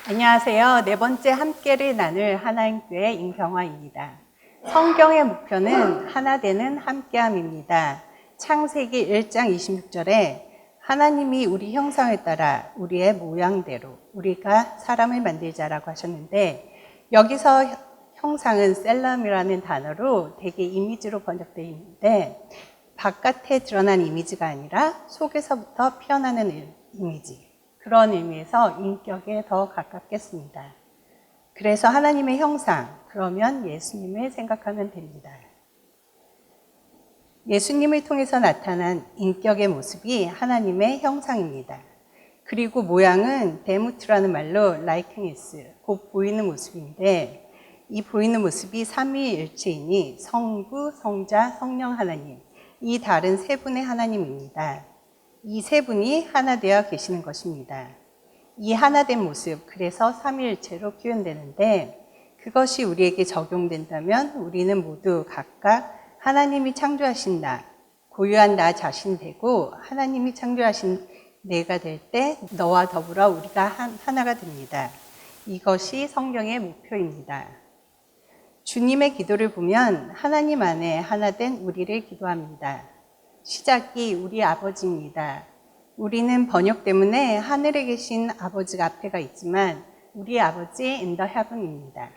안녕하세요. 네 번째 함께를 나눌 하나님교회 임경화입니다. 성경의 목표는 하나 되는 함께함입니다. 창세기 1장 26절에 하나님이 우리 형상을 따라 우리의 모양대로 우리가 사람을 만들자라고 하셨는데, 여기서 형상은 셀럼이라는 단어로 되게 이미지로 번역되어 있는데, 바깥에 드러난 이미지가 아니라 속에서부터 피어나는 이미지, 그런 의미에서 인격에 더 가깝겠습니다. 그래서 하나님의 형상, 그러면 예수님을 생각하면 됩니다. 예수님을 통해서 나타난 인격의 모습이 하나님의 형상입니다. 그리고 모양은 데무트라는 말로 라이크니스, 곧 보이는 모습인데, 이 보이는 모습이 삼위일체이니 성부, 성자, 성령 하나님, 이 다른 세 분의 하나님입니다. 이 세 분이 하나 되어 계시는 것입니다. 이 하나된 모습, 그래서 삼위일체로 표현되는데, 그것이 우리에게 적용된다면 우리는 모두 각각 하나님이 창조하신 나, 고유한 나 자신 되고 하나님이 창조하신 내가 될 때 너와 더불어 우리가 하나가 됩니다. 이것이 성경의 목표입니다. 주님의 기도를 보면 하나님 안에 하나된 우리를 기도합니다. 시작이 우리 아버지입니다. 우리는 번역 때문에 하늘에 계신 아버지가 앞에가 있지만 우리 아버지 in the heaven입니다.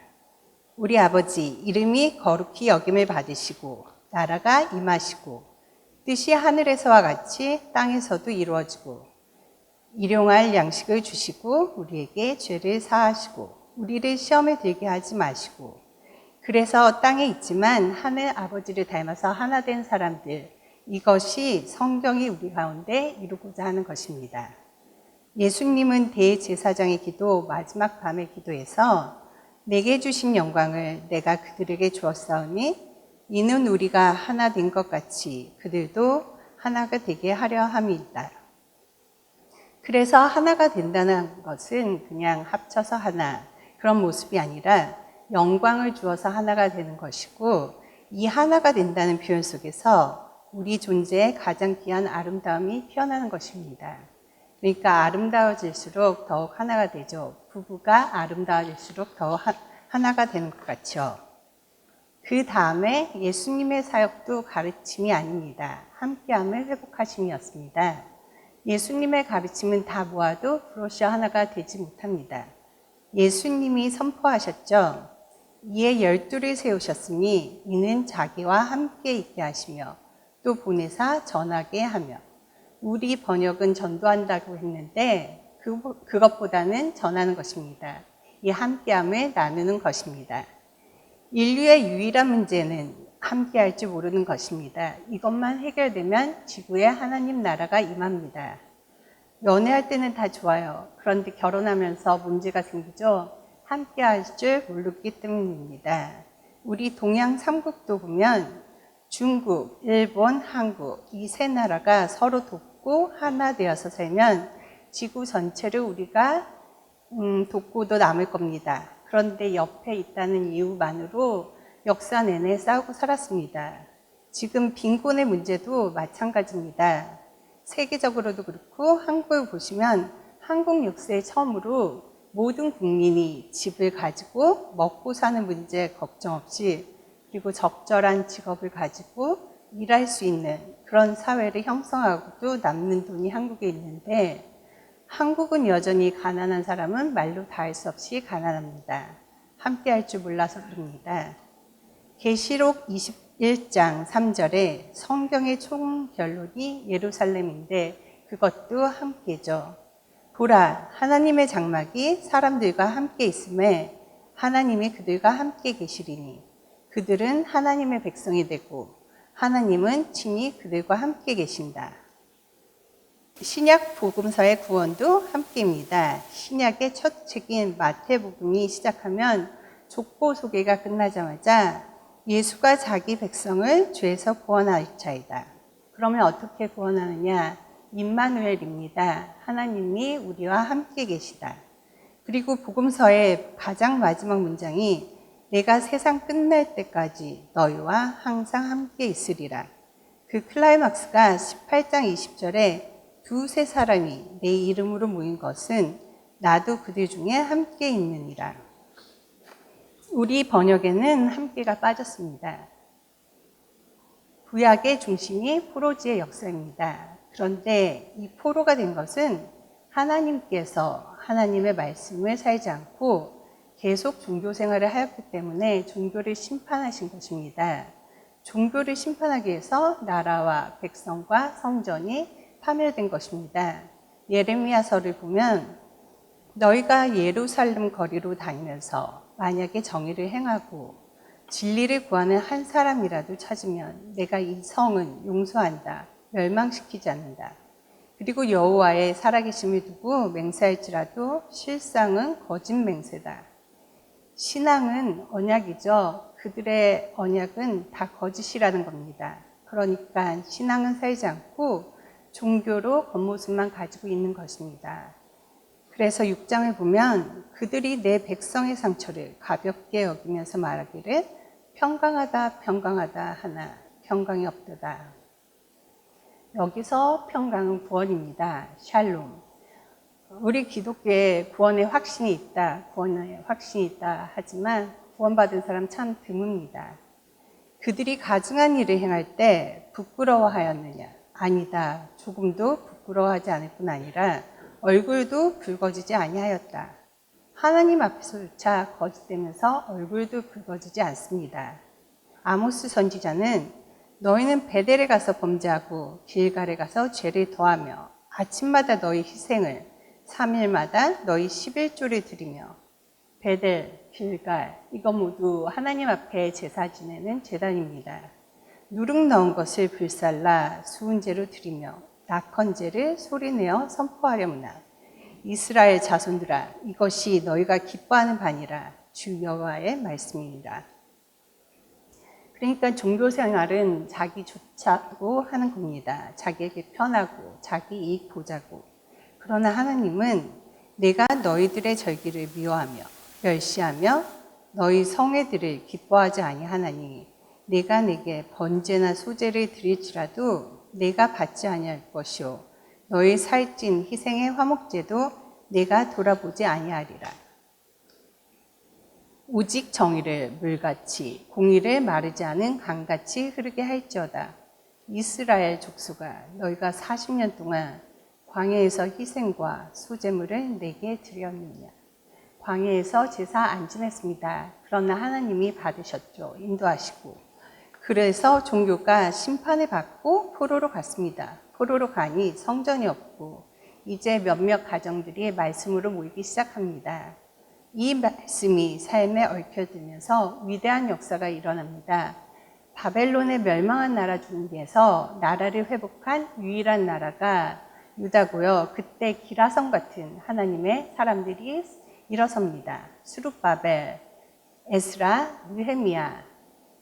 우리 아버지 이름이 거룩히 여김을 받으시고 나라가 임하시고 뜻이 하늘에서와 같이 땅에서도 이루어지고 일용할 양식을 주시고 우리에게 죄를 사하시고 우리를 시험에 들게 하지 마시고, 그래서 땅에 있지만 하늘 아버지를 닮아서 하나 된 사람들, 이것이 성경이 우리 가운데 이루고자 하는 것입니다. 예수님은 대제사장의 기도, 마지막 밤의 기도에서 내게 주신 영광을 내가 그들에게 주었사오니 이는 우리가 하나 된 것 같이 그들도 하나가 되게 하려 함이다. 그래서 하나가 된다는 것은 그냥 합쳐서 하나, 그런 모습이 아니라 영광을 주어서 하나가 되는 것이고, 이 하나가 된다는 표현 속에서 우리 존재의 가장 귀한 아름다움이 피어나는 것입니다. 그러니까 아름다워질수록 더욱 하나가 되죠. 부부가 아름다워질수록 더욱 하나가 되는 것 같죠. 그 다음에 예수님의 사역도 가르침이 아닙니다. 함께함을 회복하심이었습니다. 예수님의 가르침은 다 모아도 브로셔 하나가 되지 못합니다. 예수님이 선포하셨죠. 이에 12를 세우셨으니 이는 자기와 함께 있게 하시며 또 보내사 전하게 하며, 우리 번역은 전도한다고 했는데 그것보다는 전하는 것입니다. 이 함께함을 나누는 것입니다. 인류의 유일한 문제는 함께할 줄 모르는 것입니다. 이것만 해결되면 지구에 하나님 나라가 임합니다. 연애할 때는 다 좋아요. 그런데 결혼하면서 문제가 생기죠. 함께할 줄 모르기 때문입니다. 우리 동양 3국도 보면 중국, 일본, 한국, 이 세 나라가 서로 돕고 하나 되어서 살면 지구 전체를 우리가 돕고도 남을 겁니다. 그런데 옆에 있다는 이유만으로 역사 내내 싸우고 살았습니다. 지금 빈곤의 문제도 마찬가지입니다. 세계적으로도 그렇고 한국을 보시면 한국 역사에 처음으로 모든 국민이 집을 가지고 먹고 사는 문제 걱정 없이, 그리고 적절한 직업을 가지고 일할 수 있는 그런 사회를 형성하고도 남는 돈이 한국에 있는데, 한국은 여전히 가난한 사람은 말로 다 할 수 없이 가난합니다. 함께 할 줄 몰라서 그럽니다. 계시록 21장 3절에 성경의 총 결론이 예루살렘인데 그것도 함께죠. 보라, 하나님의 장막이 사람들과 함께 있음에 하나님이 그들과 함께 계시리니 그들은 하나님의 백성이 되고 하나님은 친히 그들과 함께 계신다. 신약 복음서의 구원도 함께입니다. 신약의 첫 책인 마태복음이 시작하면 족보 소개가 끝나자마자 예수가 자기 백성을 죄에서 구원할 자이다. 그러면 어떻게 구원하느냐? 임마누엘입니다. 하나님이 우리와 함께 계시다. 그리고 복음서의 가장 마지막 문장이 내가 세상 끝날 때까지 너희와 항상 함께 있으리라. 그 클라이막스가 18장 20절에 두세 사람이 내 이름으로 모인 것은 나도 그들 중에 함께 있느니라. 우리 번역에는 함께가 빠졌습니다. 구약의 중심이 포로지의 역사입니다. 그런데 이 포로가 된 것은 하나님께서 하나님의 말씀을 살지 않고 계속 종교 생활을 하였기 때문에 종교를 심판하신 것입니다. 종교를 심판하기 위해서 나라와 백성과 성전이 파멸된 것입니다. 예레미야서를 보면 너희가 예루살렘 거리로 다니면서 만약에 정의를 행하고 진리를 구하는 한 사람이라도 찾으면 내가 이 성은 용서한다, 멸망시키지 않는다. 그리고 여호와의 살아계심을 두고 맹세할지라도 실상은 거짓 맹세다. 신앙은 언약이죠. 그들의 언약은 다 거짓이라는 겁니다. 그러니까 신앙은 살지 않고 종교로 겉모습만 가지고 있는 것입니다. 그래서 6장을 보면 그들이 내 백성의 상처를 가볍게 여기면서 말하기를 평강하다 평강하다 하나 평강이 없도다. 여기서 평강은 구원입니다. 샬롬. 우리 기독교에 구원의 확신이 있다, 구원의 확신이 있다 하지만 구원받은 사람 참 드뭅니다. 그들이 가증한 일을 행할 때 부끄러워하였느냐? 아니다. 조금도 부끄러워하지 않을 뿐 아니라 얼굴도 붉어지지 아니하였다. 하나님 앞에서조차 거짓되면서 얼굴도 붉어지지 않습니다. 아모스 선지자는 너희는 베델에 가서 범죄하고 길갈에 가서 죄를 더하며 아침마다 너희 희생을 3일마다 너희 11조를 드리며 베델, 길갈 이거 모두 하나님 앞에 제사 지내는 제단입니다. 누룩 넣은 것을 불살라 수은제로 드리며 낙헌제를 소리내어 선포하려무나 이스라엘 자손들아 이것이 너희가 기뻐하는 바니라 주 여호와의 말씀입니다. 그러니까 종교생활은 자기 좋자고 하는 겁니다. 자기에게 편하고 자기 이익 보자고. 그러나 하나님은 내가 너희들의 절기를 미워하며 멸시하며 너희 성회들을 기뻐하지 아니하나니 내가 내게 번제나 소제를 드릴지라도 내가 받지 아니할 것이요 너희 살찐 희생의 화목제도 내가 돌아보지 아니하리라. 오직 정의를 물같이 공의를 마르지 않은 강같이 흐르게 할지어다. 이스라엘 족속아 너희가 40년 동안 광야에서 희생과 소제물을 내게 드렸느냐. 광야에서 제사 안 지냈습니다. 그러나 하나님이 받으셨죠. 인도하시고. 그래서 종교가 심판을 받고 포로로 갔습니다. 포로로 가니 성전이 없고 이제 몇몇 가정들이 말씀으로 모이기 시작합니다. 이 말씀이 삶에 얽혀들면서 위대한 역사가 일어납니다. 바벨론의 멸망한 나라 중에서 나라를 회복한 유일한 나라가 유다고요. 그때 기라성 같은 하나님의 사람들이 일어섭니다. 수룹바벨, 에스라, 느헤미야,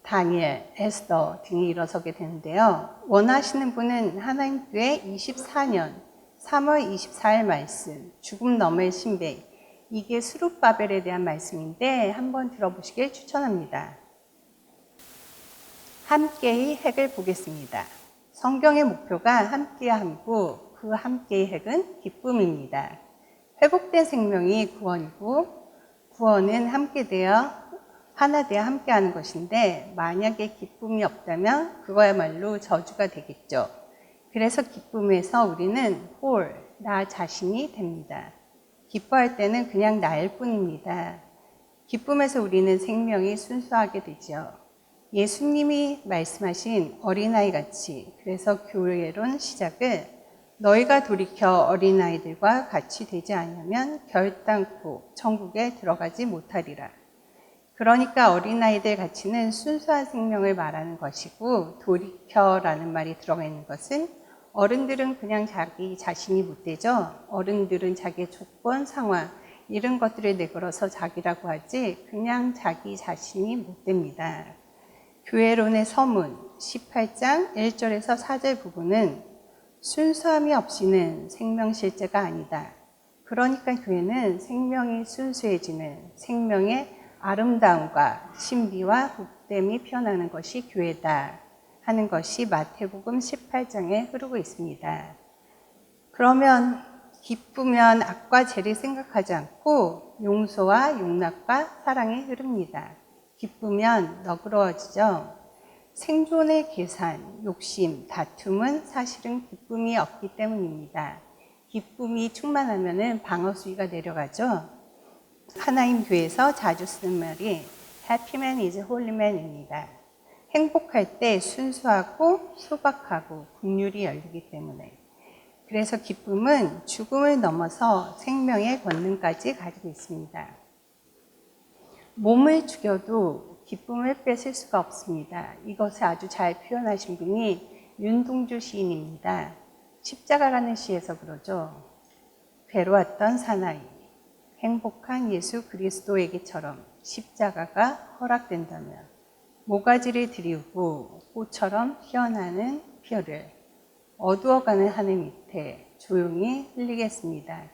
다니엘, 에스더 등이 일어서게 되는데요. 원하시는 분은 하나님 교회 24년 3월 24일 말씀, 죽음 너머의 신배, 이게 수룹바벨에 대한 말씀인데 한번 들어보시길 추천합니다. 함께의 핵을 보겠습니다. 성경의 목표가 함께함이고 그 함께의 핵은 기쁨입니다. 회복된 생명이 구원이고 구원은 함께되어 하나 되어 함께하는 것인데 만약에 기쁨이 없다면 그거야말로 저주가 되겠죠. 그래서 기쁨에서 우리는 나 자신이 됩니다. 기뻐할 때는 그냥 나일 뿐입니다. 기쁨에서 우리는 생명이 순수하게 되죠. 예수님이 말씀하신 어린아이 같이 그래서 교회론 시작을 너희가 돌이켜 어린아이들과 같이 되지 않으면 결단코 천국에 들어가지 못하리라. 그러니까 어린아이들 같이는 순수한 생명을 말하는 것이고 돌이켜라는 말이 들어가 있는 것은 어른들은 그냥 자기 자신이 못되죠. 어른들은 자기의 조건, 상황 이런 것들을 내걸어서 자기라고 하지 그냥 자기 자신이 못됩니다. 교회론의 서문 18장 1절에서 4절 부분은 순수함이 없이는 생명 실제가 아니다. 그러니까 교회는 생명이 순수해지는 생명의 아름다움과 신비와 복됨이 피어나는 것이 교회다 하는 것이 마태복음 18장에 흐르고 있습니다. 그러면 기쁘면 악과 죄를 생각하지 않고 용서와 용납과 사랑이 흐릅니다. 기쁘면 너그러워지죠. 생존의 계산, 욕심, 다툼은 사실은 기쁨이 없기 때문입니다. 기쁨이 충만하면 방어수위가 내려가죠. 하나님 교회에서 자주 쓰는 말이 Happy man is holy man입니다. 행복할 때 순수하고 소박하고 긍휼이 열리기 때문에. 그래서 기쁨은 죽음을 넘어서 생명의 권능까지 가지고 있습니다. 몸을 죽여도 기쁨을 뺏을 수가 없습니다. 이것을 아주 잘 표현하신 분이 윤동주 시인입니다. 십자가라는 시에서 그러죠. 괴로웠던 사나이, 행복한 예수 그리스도에게처럼 십자가가 허락된다면 모가지를 들이우고 꽃처럼 피어나는 피어를 어두워가는 하늘 밑에 조용히 흘리겠습니다.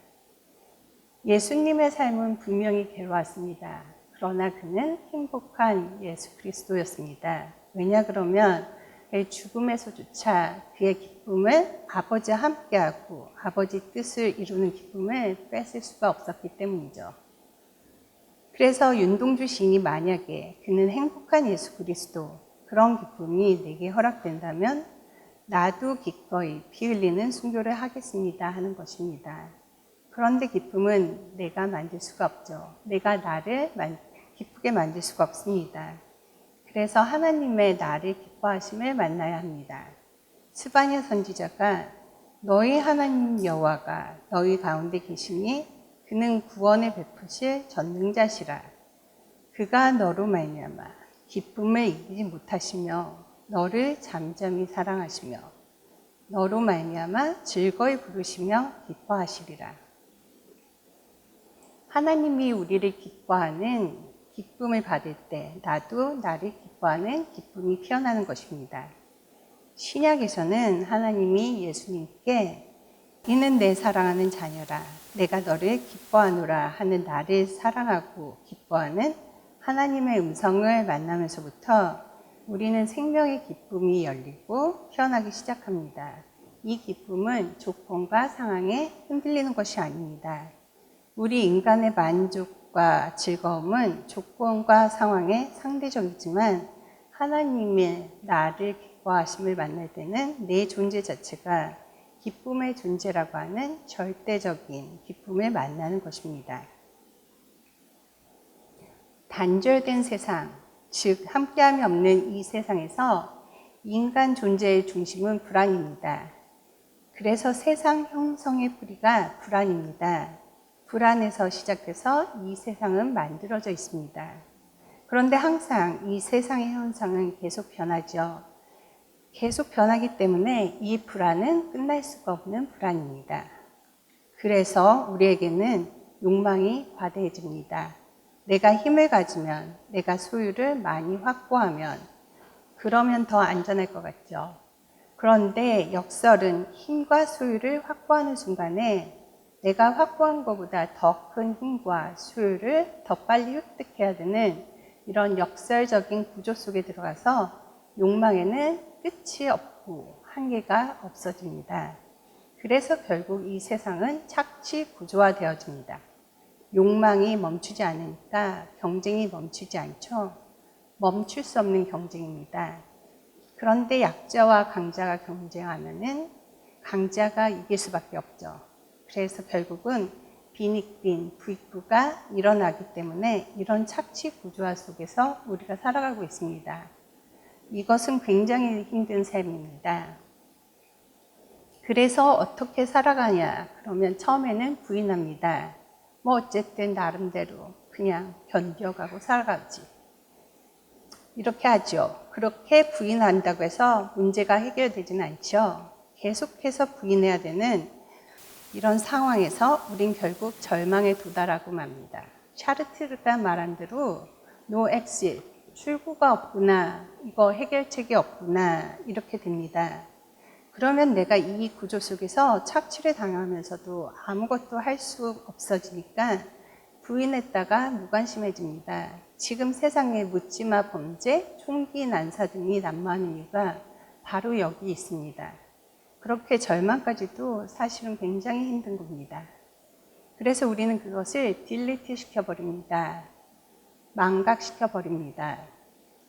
예수님의 삶은 분명히 괴로웠습니다. 그러나 그는 행복한 예수 그리스도였습니다. 왜냐 그러면 죽음에서조차 그의 기쁨을 아버지와 함께하고 아버지 뜻을 이루는 기쁨을 뺏을 수가 없었기 때문이죠. 그래서 윤동주 시인이 만약에 그는 행복한 예수 그리스도 그런 기쁨이 내게 허락된다면 나도 기꺼이 피 흘리는 순교를 하겠습니다 하는 것입니다. 그런데 기쁨은 내가 만들 수가 없죠. 내가 나를 기쁘게 만들 수가 없습니다. 그래서 하나님의 나를 기뻐하심을 만나야 합니다. 스바냐 선지자가 너희 하나님 여호와가 너희 가운데 계시니 그는 구원을 베푸실 전능자시라. 그가 너로 말미암아 기쁨을 이기지 못하시며 너를 잠잠히 사랑하시며 너로 말미암아 즐거이 부르시며 기뻐하시리라. 하나님이 우리를 기뻐하는 기쁨을 받을 때 나도 나를 기뻐하는 기쁨이 피어나는 것입니다. 신약에서는 하나님이 예수님께 이는 내 사랑하는 자녀라 내가 너를 기뻐하노라 하는 나를 사랑하고 기뻐하는 하나님의 음성을 만나면서부터 우리는 생명의 기쁨이 열리고 피어나기 시작합니다. 이 기쁨은 조건과 상황에 흔들리는 것이 아닙니다. 우리 인간의 만족과 즐거움은 조건과 상황에 상대적이지만 하나님의 나를 기뻐하심을 만날 때는 내 존재 자체가 기쁨의 존재라고 하는 절대적인 기쁨을 만나는 것입니다. 단절된 세상, 즉 함께함이 없는 이 세상에서 인간 존재의 중심은 불안입니다. 그래서 세상 형성의 뿌리가 불안입니다. 불안에서 시작해서 이 세상은 만들어져 있습니다. 그런데 항상 이 세상의 현상은 계속 변하죠. 계속 변하기 때문에 이 불안은 끝날 수가 없는 불안입니다. 그래서 우리에게는 욕망이 과대해집니다. 내가 힘을 가지면, 내가 소유를 많이 확보하면, 그러면 더 안전할 것 같죠. 그런데 역설은 힘과 소유를 확보하는 순간에 내가 확보한 것보다 더 큰 힘과 소유를 더 빨리 획득해야 되는 이런 역설적인 구조 속에 들어가서 욕망에는 끝이 없고 한계가 없어집니다. 그래서 결국 이 세상은 착취 구조화되어집니다. 욕망이 멈추지 않으니까 경쟁이 멈추지 않죠. 멈출 수 없는 경쟁입니다. 그런데 약자와 강자가 경쟁하면은 강자가 이길 수밖에 없죠. 그래서 결국은 빈익빈, 부익부가 일어나기 때문에 이런 착취 구조화 속에서 우리가 살아가고 있습니다. 이것은 굉장히 힘든 삶입니다. 그래서 어떻게 살아가냐? 그러면 처음에는 부인합니다. 뭐 어쨌든 나름대로 그냥 견뎌가고 살아가지. 이렇게 하죠. 그렇게 부인한다고 해서 문제가 해결되지는 않죠. 계속해서 부인해야 되는 이런 상황에서 우린 결국 절망에 도달하고 맙니다. 샤르트르가 말한 대로 no exit, 출구가 없구나, 이거 해결책이 없구나 이렇게 됩니다. 그러면 내가 이 구조 속에서 착취를 당하면서도 아무것도 할 수 없어지니까 부인했다가 무관심해집니다. 지금 세상에 묻지마 범죄, 총기 난사 등이 난무하는 이유가 바로 여기 있습니다. 그렇게 절망까지도 사실은 굉장히 힘든 겁니다. 그래서 우리는 그것을 딜리트 시켜버립니다. 망각시켜버립니다.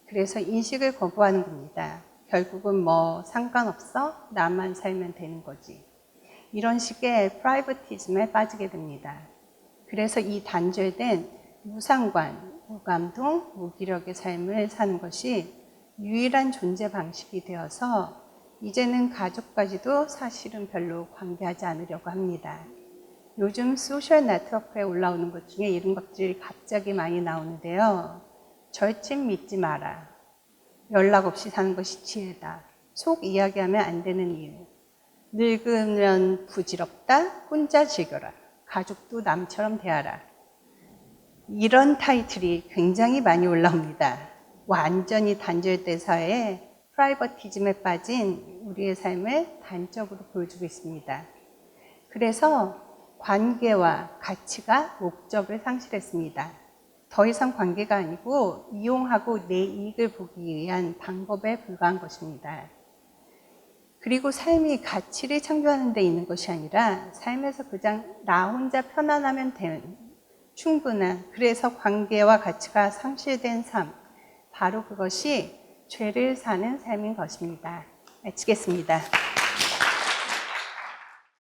그래서 인식을 거부하는 겁니다. 결국은 뭐 상관없어? 나만 살면 되는 거지. 이런 식의 프라이버티즘에 빠지게 됩니다. 그래서 이 단절된 무상관, 무감동, 무기력의 삶을 사는 것이 유일한 존재 방식이 되어서 이제는 가족까지도 사실은 별로 관계하지 않으려고 합니다. 요즘 소셜 네트워크에 올라오는 것 중에 이런 것들이 갑자기 많이 나오는데요. 절친 믿지 마라. 연락 없이 사는 것이 지혜다. 속 이야기하면 안 되는 이유. 늙으면 부질없다. 혼자 즐겨라. 가족도 남처럼 대하라. 이런 타이틀이 굉장히 많이 올라옵니다. 완전히 단절된 사회에 프라이버티즘에 빠진 우리의 삶을 단적으로 보여주고 있습니다. 그래서 관계와 가치가 목적을 상실했습니다. 더 이상 관계가 아니고 이용하고 내 이익을 보기 위한 방법에 불과한 것입니다. 그리고 삶이 가치를 창조하는 데 있는 것이 아니라 삶에서 그냥 나 혼자 편안하면 되는 충분한, 그래서 관계와 가치가 상실된 삶, 바로 그것이 죄를 사는 삶인 것입니다. 마치겠습니다.